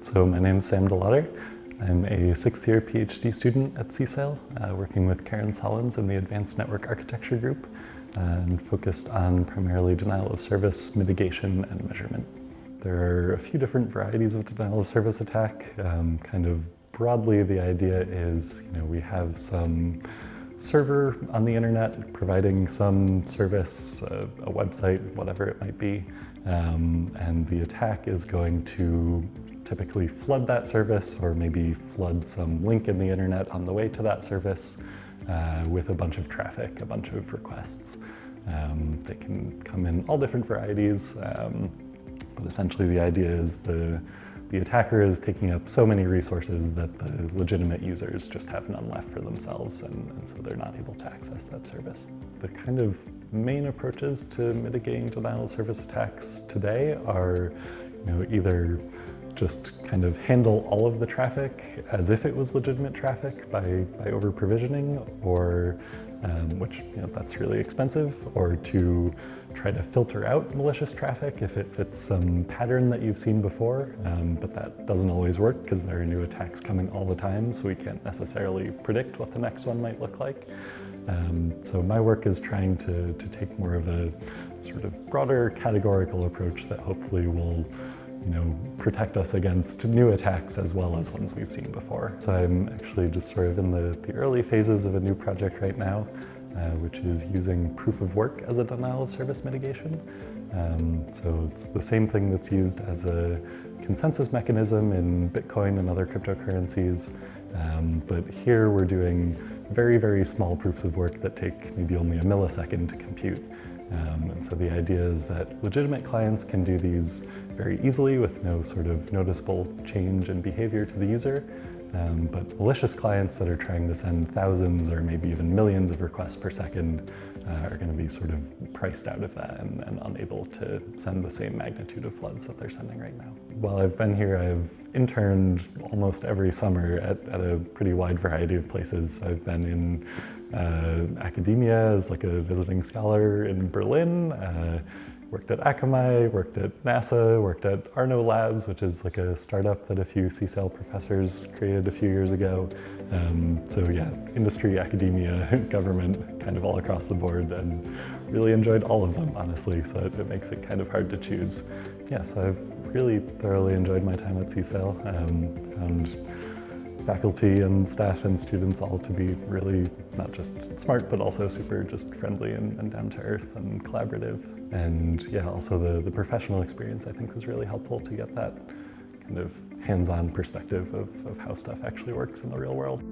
So my name is Sam DeLaughter. I'm a sixth-year PhD student at CSAIL, working with Karen Sollins in the Advanced Network Architecture group, and focused on primarily denial of service mitigation and measurement. There are a few different varieties of denial of service attack. Kind of broadly, the idea is, we have some server on the internet providing some service, a website, whatever it might be, and the attack is going to typically flood that service, or maybe flood some link in the internet on the way to that service with a bunch of traffic, a bunch of requests. They can come in all different varieties, but essentially the idea is the attacker is taking up so many resources that the legitimate users just have none left for themselves, and so they're not able to access that service. The kind of main approaches to mitigating denial of service attacks today are, either just kind of handle all of the traffic as if it was legitimate traffic by over-provisioning, or which that's really expensive, or to try to filter out malicious traffic if it fits some pattern that you've seen before, but that doesn't always work because there are new attacks coming all the time, so we can't necessarily predict what the next one might look like. So my work is trying to take more of a sort of broader categorical approach that hopefully will protect us against new attacks as well as ones we've seen before. So I'm actually just sort of in the early phases of a new project right now, which is using proof of work as a denial of service mitigation. So it's the same thing that's used as a consensus mechanism in Bitcoin and other cryptocurrencies, but here we're doing very, very small proofs of work that take maybe only a millisecond to compute. And so the idea is that legitimate clients can do these very easily with no sort of noticeable change in behavior to the user. But malicious clients that are trying to send thousands or maybe even millions of requests per second are going to be sort of priced out of that and unable to send the same magnitude of floods that they're sending right now. While I've been here, I've interned almost every summer at a pretty wide variety of places. I've been in academia as like a visiting scholar in Berlin, worked at Akamai, worked at NASA, worked at Arno Labs, which is like a startup that a few CSAIL professors created a few years ago. So yeah, industry, academia, government, kind of all across the board, and really enjoyed all of them, honestly, so it makes it kind of hard to choose. Yeah, so I've really thoroughly enjoyed my time at CSAIL. Found faculty and staff and students all to be really not just smart, but also super just friendly and down to earth and collaborative. And yeah, also the professional experience I think was really helpful to get that kind of hands-on perspective of how stuff actually works in the real world.